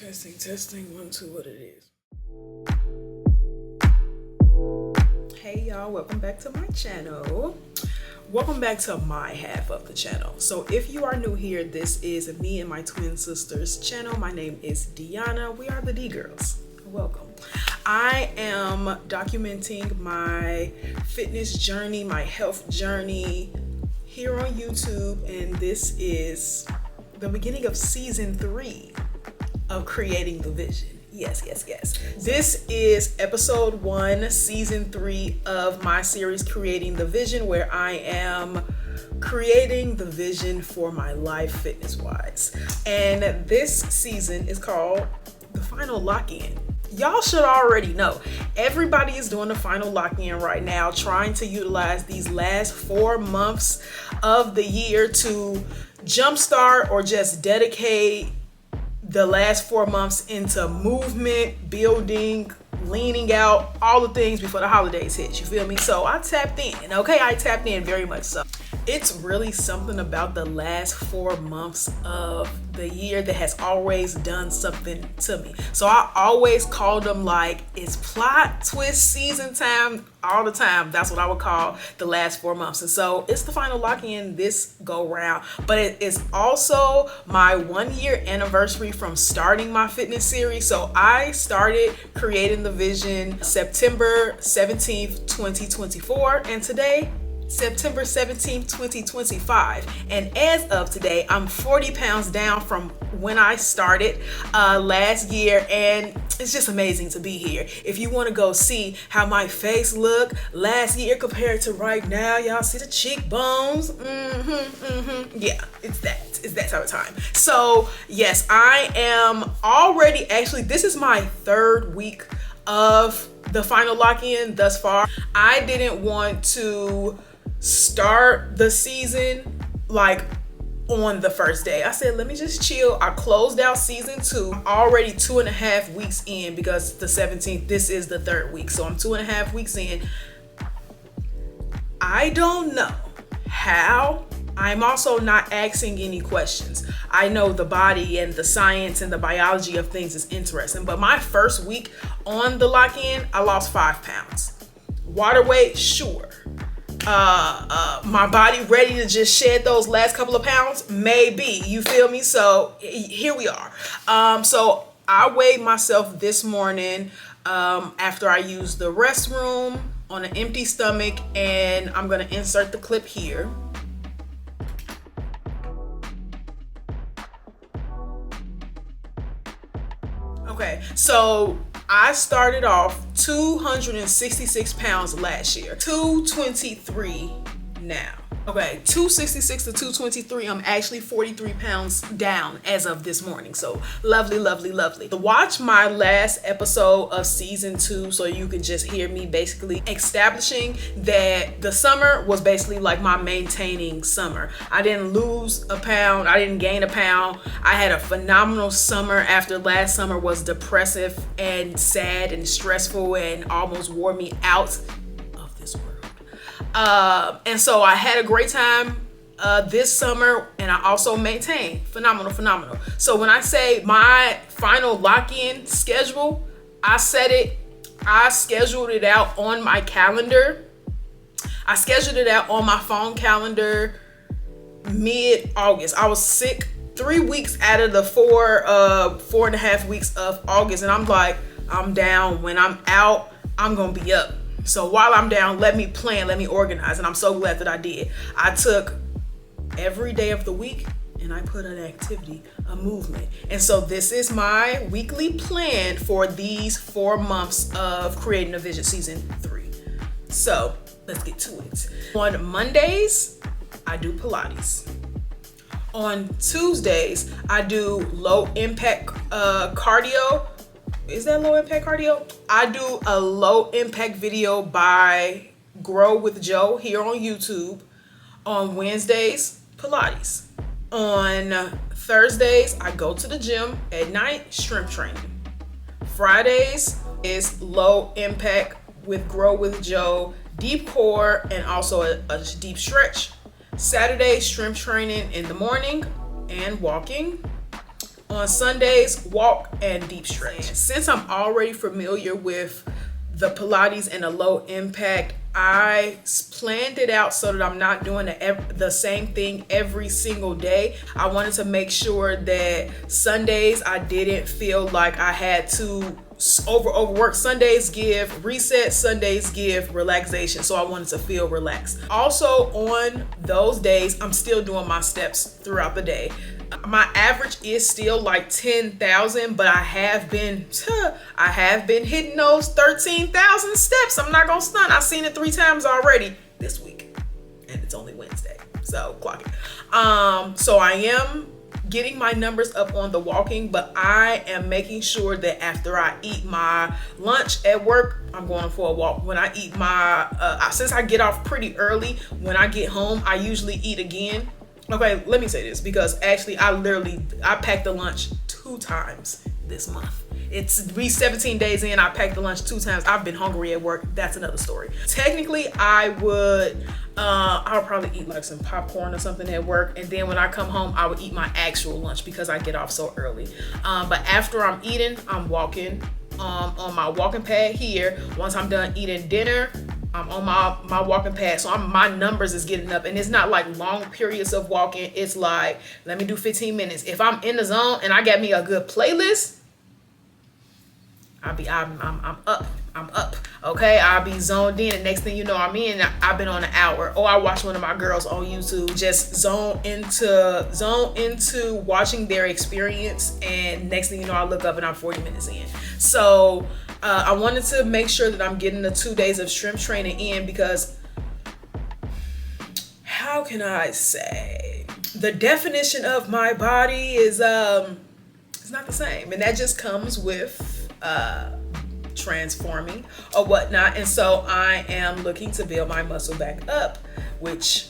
Testing, 1, 2, what it is. Hey y'all, welcome back to my channel. Welcome back to my half of the channel. So if you are new here, this is me and my twin sister's channel. My name is Deanna. We are the D-Girls. Welcome. I am documenting my fitness journey, my health journey here on YouTube, and this is the beginning of season 3 of Creating the Vision. Yes. This is episode 1, season 3 of my series Creating the Vision, where I am creating the vision for my life fitness wise. And this season is called the Final Lock-In. Y'all should already know. Everybody is doing the final lock-in right now, trying to utilize these last 4 months of the year to jumpstart or just dedicate the last 4 months into movement, building, leaning out, all the things before the holidays hit. You feel me? So I tapped in, okay? I tapped in very much so. It's really something about the last 4 months of the year that has always done something to me. So I always call them like it's plot twist season time all the time. That's what I would call the last 4 months. And so it's the final lock-in this go round, but it is also my 1-year anniversary from starting my fitness series. So I started Creating the Vision September 17th, 2024, and today September 17th, 2025. And as of today, I'm 40 pounds down from when I started last year, and it's just amazing to be here. If you want to go see how my face looked last year compared to right now, y'all see the cheekbones. Yeah, it's that type of time. So yes, I am already, actually, this is my 3rd week of the final lock-in thus far. I didn't want to start the season like on the first day. I said, let me just chill. I closed out season 2 already 2.5 weeks in, because the 17th, this is the 3rd week. So I'm 2.5 weeks in. I don't know how. I'm also not asking any questions. I know the body and the science and the biology of things is interesting, but my first week on the lock-in, I lost 5 pounds. Water weight, sure. My body ready to just shed those last couple of pounds? Maybe, you feel me? So here we are. So I weighed myself this morning after I used the restroom on an empty stomach, and I'm gonna insert the clip here. Okay, so I started off 266 pounds last year, 223 now. Okay, 266 to 223. I'm actually 43 pounds down as of this morning. So lovely. To watch my last episode of season 2, so you can just hear me basically establishing that the summer was basically like my maintaining summer. I didn't lose a pound. I didn't gain a pound. I had a phenomenal summer after last summer was depressive and sad and stressful and almost wore me out of this world. And so I had a great time this summer, and I also maintained phenomenal. So when I say my final lock-in schedule, I scheduled it out on my calendar. I scheduled it out on my phone calendar mid-August. I was sick 3 weeks out of the 4.5 weeks of August, and I'm like, I'm down. When I'm out, I'm gonna be up. So while I'm down, let me plan, let me organize. And I'm so glad that I did. I took every day of the week and I put an activity, a movement. And so this is my weekly plan for these 4 months of Creating a Vision season 3. So let's get to it. On Mondays, I do Pilates. On Tuesdays, I do low impact cardio. Is that low impact cardio? I do a low impact video by Grow with Joe here on YouTube. On Wednesdays, Pilates. On Thursdays, I go to the gym at night, strength training. Fridays is low impact with Grow with Joe, deep core, and also a deep stretch. Saturday, strength training in the morning and walking. On Sundays, walk and deep stretch. Since I'm already familiar with the Pilates and the low impact, I planned it out so that I'm not doing the same thing every single day. I wanted to make sure that Sundays I didn't feel like I had to overwork. Sundays give reset, Sundays give relaxation, so I wanted to feel relaxed. Also, on those days, I'm still doing my steps throughout the day. My average is still like 10,000, but I have been hitting those 13,000 steps. I'm not gonna stunt. I've seen it 3 times already this week, and it's only Wednesday, so clock it. So I am getting my numbers up on the walking, but I am making sure that after I eat my lunch at work, I'm going for a walk. When I eat since I get off pretty early, when I get home, I usually eat again. Okay, let me say this, because actually I packed the lunch 2 times this month. We 17 days in, I packed the lunch 2 times. I've been hungry at work. That's another story. Technically, I'll probably eat like some popcorn or something at work, and then when I come home, I would eat my actual lunch because I get off so early. But after I'm eating, I'm walking on my walking pad here. Once I'm done eating dinner, I'm on my walking pad, so my numbers is getting up, and it's not like long periods of walking. It's like, let me do 15 minutes. If I'm in the zone and I got me a good playlist, I'm up. Okay, I'll be zoned in, and next thing you know, I'm in. I've been on an hour. Or I watch one of my girls on YouTube just zone into watching their experience, and next thing you know, I look up and I'm 40 minutes in. So I wanted to make sure that I'm getting the 2 days of strength training in, because how can I say, the definition of my body is it's not the same, and that just comes with transforming or whatnot. And so I am looking to build my muscle back up, which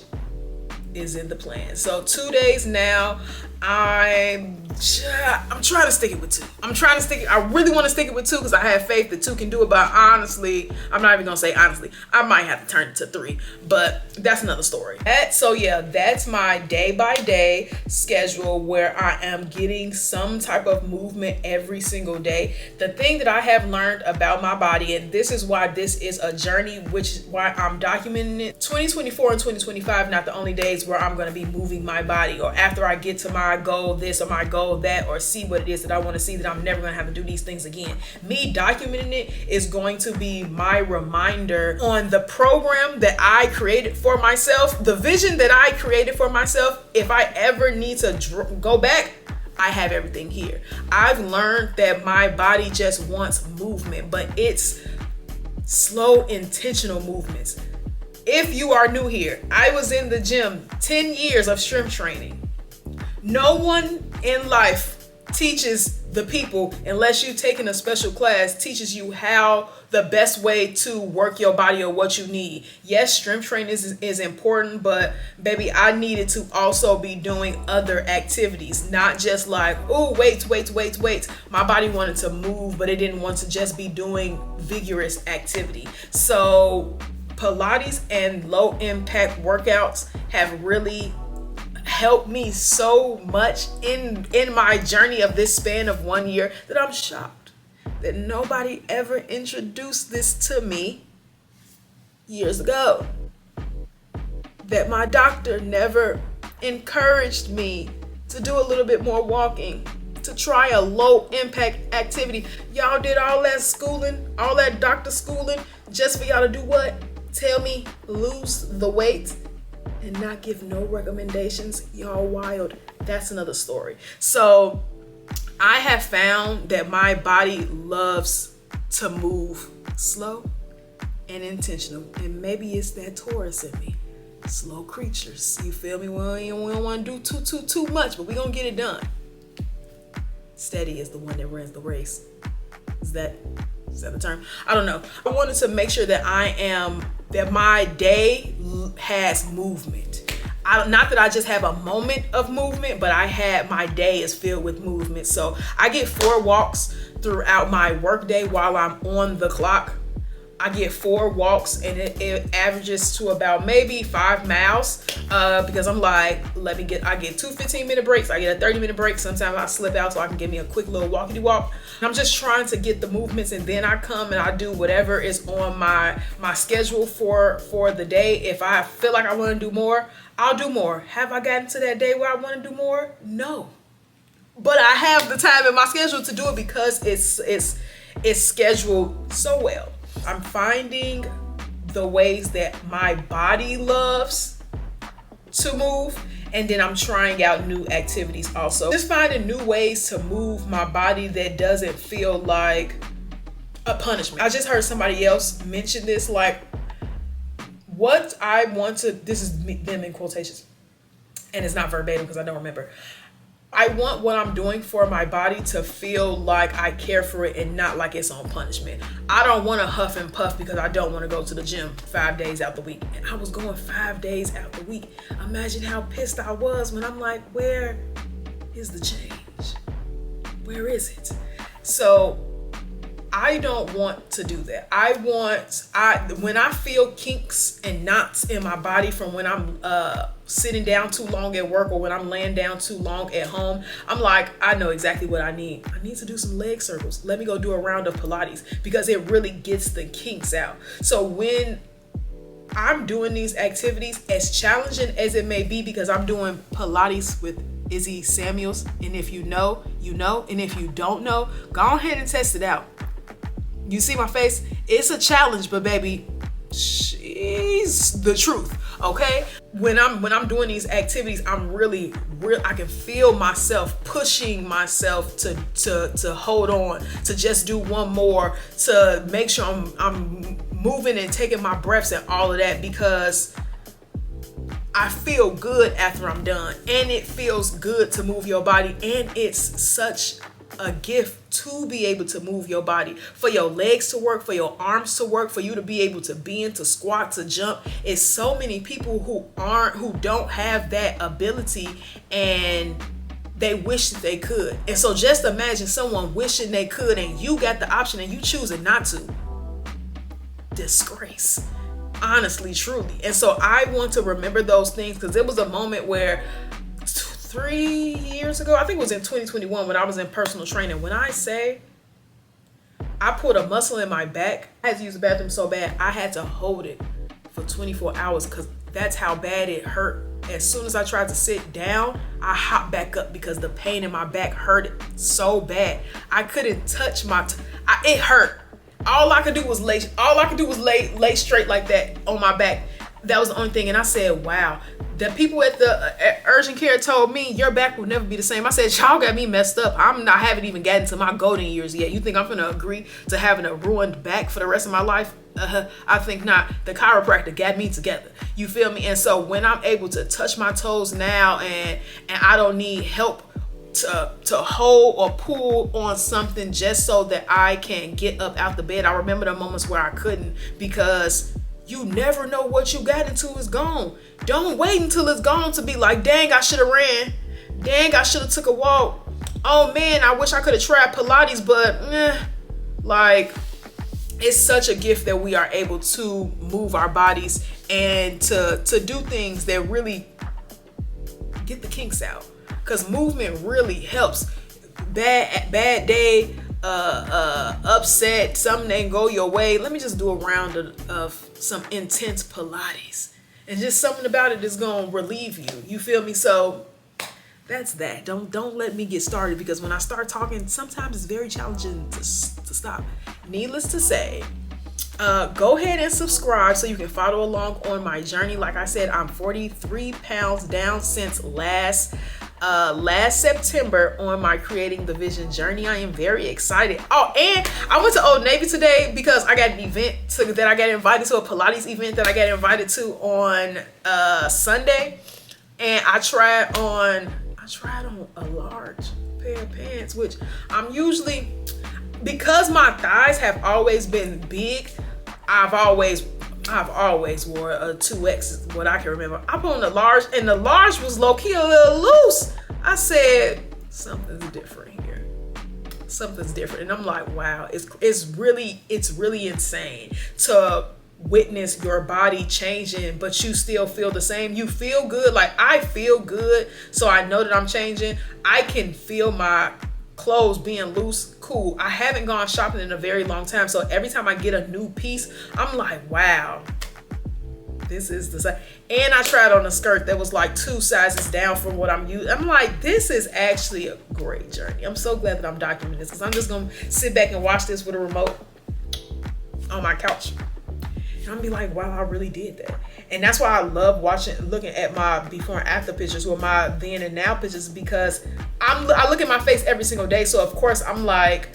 is in the plan. So 2 days now. I'm trying to stick it with 2. I really want to stick it with 2 because I have faith that 2 can do it. But honestly, I'm not even gonna say honestly, I might have to turn it to 3, but that's another story. So yeah, that's my day by day schedule, where I am getting some type of movement every single day. The thing that I have learned about my body, and this is why this is a journey, which is why I'm documenting it. 2024 and 2025, not the only days where I'm gonna be moving my body, or after I get to my goal this or my goal that, or see what it is that I want to see, that I'm never going to have to do these things again. Me documenting it is going to be my reminder on the program that I created for myself, the vision that I created for myself. If I ever need to go back, I have everything here. I've learned that my body just wants movement, but it's slow, intentional movements. If you are new here, I was in the gym 10 years of strength training. No one in life teaches the people, unless you've taken a special class, teaches you how the best way to work your body or what you need. Yes, strength training is important, but baby, I needed to also be doing other activities, not just like, oh, weights. My body wanted to move, but it didn't want to just be doing vigorous activity. So Pilates and low impact workouts have really helped me so much in my journey of this span of 1 year, that I'm shocked that nobody ever introduced this to me years ago. That my doctor never encouraged me to do a little bit more walking, to try a low impact activity. Y'all did all that schooling, all that doctor schooling, just for y'all to do what? Tell me lose the weight and not give no recommendations. Y'all wild. That's another story. So I have found that my body loves to move slow and intentional, and maybe it's that Taurus in me. Slow creatures, you feel me? We don't want to do too much, but we gonna get it done. Steady is the one that runs the race. Is that the term? I don't know. I wanted to make sure that that my day has movement. Not that I just have a moment of movement, but my day is filled with movement. So I get 4 walks throughout my work day while I'm on the clock. I get 4 walks, and it averages to about maybe 5 miles, because I'm like, I get 2 15-minute breaks, I get a 30-minute break. Sometimes I slip out so I can give me a quick little walkity walk. And I'm just trying to get the movements, and then I come and I do whatever is on my schedule for the day. If I feel like I want to do more, I'll do more. Have I gotten to that day where I want to do more? No. But I have the time in my schedule to do it because it's scheduled so well. I'm finding the ways that my body loves to move, and then I'm trying out new activities also. Just finding new ways to move my body that doesn't feel like a punishment. I just heard somebody else mention this, like, what I want to, this is them in quotations, and it's not verbatim because I don't remember. I want what I'm doing for my body to feel like I care for it and not like it's on punishment. I don't want to huff and puff because I don't want to go to the gym 5 days out the week. And I was going 5 days out the week. Imagine how pissed I was when I'm like, where is the change? Where is it? So I don't want to do that. When I feel kinks and knots in my body from when I'm sitting down too long at work, or when I'm laying down too long at home, I'm like, I know exactly what I need. I need to do some leg circles. Let me go do a round of Pilates, because it really gets the kinks out. So when I'm doing these activities, as challenging as it may be, because I'm doing Pilates with Izzy Samuels, and if you know, you know, and if you don't know, go ahead and test it out. You see my face? It's a challenge, but baby, she's the truth, okay? When I'm doing these activities, I'm really I can feel myself pushing myself to hold on, to just do one more, to make sure I'm moving and taking my breaths and all of that, because I feel good after I'm done, and it feels good to move your body, and it's such a gift to be able to move your body, for your legs to work, for your arms to work, for you to be able to bend, to squat, to jump. It's so many people who don't have that ability, and they wish that they could. And so just imagine someone wishing they could, and you got the option and you choosing not to. Disgrace. Honestly, truly. And so I want to remember those things, because it was a moment where 3 years ago, I think it was in 2021, when I was in personal training. When I say I pulled a muscle in my back, I had to use the bathroom so bad, I had to hold it for 24 hours because that's how bad it hurt. As soon as I tried to sit down, I hopped back up because the pain in my back hurt so bad. I couldn't touch it hurt. All I could do was lay straight like that on my back. That was the only thing. And I said, wow. The people at the urgent care told me your back will never be the same. I said, y'all got me messed up. I haven't even gotten to my golden years yet. You think I'm gonna agree to having a ruined back for the rest of my life? I think not. The chiropractor got me together. You feel me? And so when I'm able to touch my toes now, and I don't need help to hold or pull on something just so that I can get up out the bed. I remember the moments where I couldn't, because you never know what you got until it's gone. Don't wait until it's gone to be like, dang, I should have ran. Dang, I should have took a walk. Oh man, I wish I could have tried Pilates, but like, it's such a gift that we are able to move our bodies and to do things that really get the kinks out. Because movement really helps. Bad day, upset, something ain't go your way. Let me just do a round of some intense Pilates. And just something about it is going to relieve you. You feel me? So that's that. Don't let me get started, because when I start talking, sometimes it's very challenging to stop. Needless to say, go ahead and subscribe so you can follow along on my journey. Like I said, I'm 43 pounds down since last September on my Creating the Vision journey. I am very excited. Oh, and I went to Old Navy today because I got an event that I got invited to, a Pilates event that I got invited to on Sunday, and I tried on a large pair of pants, which I'm usually, because my thighs have always been big, I've always wore a 2X, what I can remember. I put on the large, and the large was low-key a little loose. I said, something's different here. something's different. And I'm like, wow, it's really insane to witness your body changing, but you still feel the same. You feel good. Like, I feel good, so I know that I'm changing. I can feel my clothes being loose. Cool. I haven't gone shopping in a very long time, so every time I get a new piece, I'm like, wow, this is the size. And I tried on a skirt that was like 2 sizes down from what I'm using. I'm like, this is actually a great journey. I'm so glad that I'm documenting this, because I'm just gonna sit back and watch this with a remote on my couch. And I'm be like, wow, I really did that. And that's why I love looking at my before and after pictures, or my then and now pictures, because I look at my face every single day. So of course I'm like,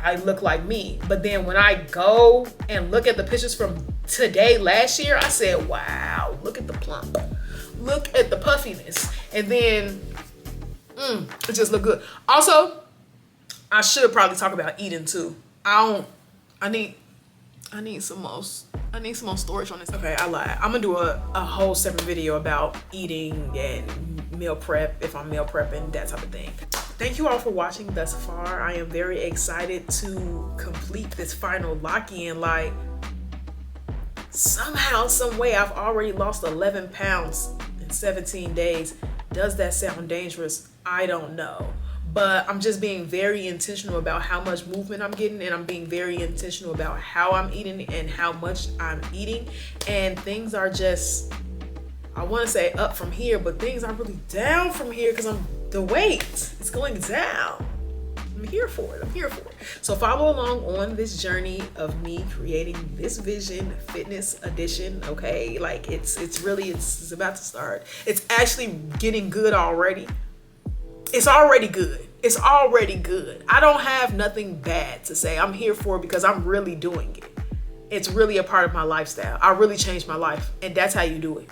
I look like me. But then when I go and look at the pictures from today, last year, I said, wow, look at the plump, look at the puffiness. And then it just look good. Also, I should probably talk about eating too. I need some more storage on this. Okay, I lied. I'm gonna do a whole separate video about eating and meal prep, if I'm meal prepping, that type of thing. Thank you all for watching thus far. I am very excited to complete this final lock-in. Like, somehow, some way, I've already lost 11 pounds in 17 days. Does that sound dangerous? I don't know. But I'm just being very intentional about how much movement I'm getting, and I'm being very intentional about how I'm eating and how much I'm eating. And things are just, I want to say up from here, but things are really down from here, because the weight is going down. I'm here for it. So follow along on this journey of me creating this vision fitness edition. Okay, like it's about to start. It's actually getting good already. It's already good. It's already good. I don't have nothing bad to say. I'm here for it because I'm really doing it. It's really a part of my lifestyle. I really changed my life, and that's how you do it.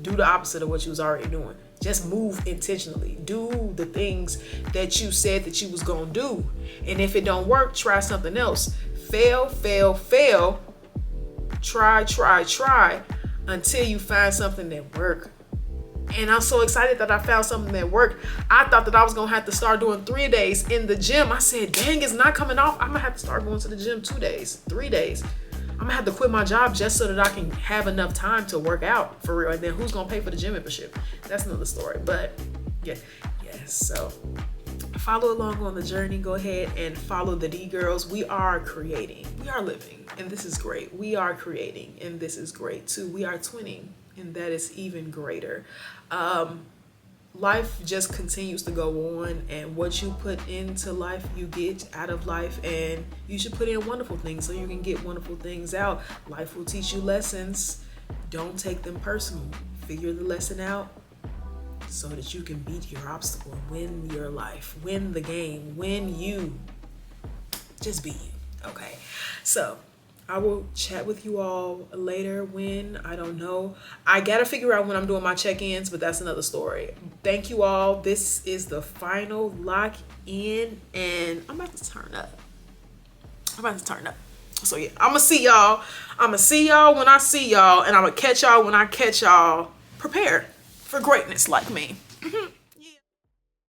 Do the opposite of what you was already doing. Just move intentionally. Do the things that you said that you was gonna do. And if it don't work, try something else. Fail. Try until you find something that works. And I'm so excited that I found something that worked. I thought that I was gonna have to start doing 3 days in the gym. I said, dang, it's not coming off. I'm gonna have to start going to the gym 2 days, 3 days. I'm gonna have to quit my job just so that I can have enough time to work out for real. And then who's gonna pay for the gym membership? That's another story. But yes. So follow along on the journey. Go ahead and follow the D girls. We are creating, we are living, and this is great. We are creating, and this is great too. We are twinning, and that is even greater. Life just continues to go on, and what you put into life, you get out of life, and you should put in wonderful things so you can get wonderful things out. Life will teach you lessons. Don't take them personal. Figure the lesson out so that you can beat your obstacle and win your life, win the game, win you. Just be you. Okay, so I will chat with you all later when, I don't know. I gotta figure out when I'm doing my check-ins, but that's another story. Thank you all. This is the final lock-in, and I'm about to turn up. So yeah, I'm gonna see y'all. When I see y'all, and I'm gonna catch y'all when I catch y'all. Prepare for greatness like me.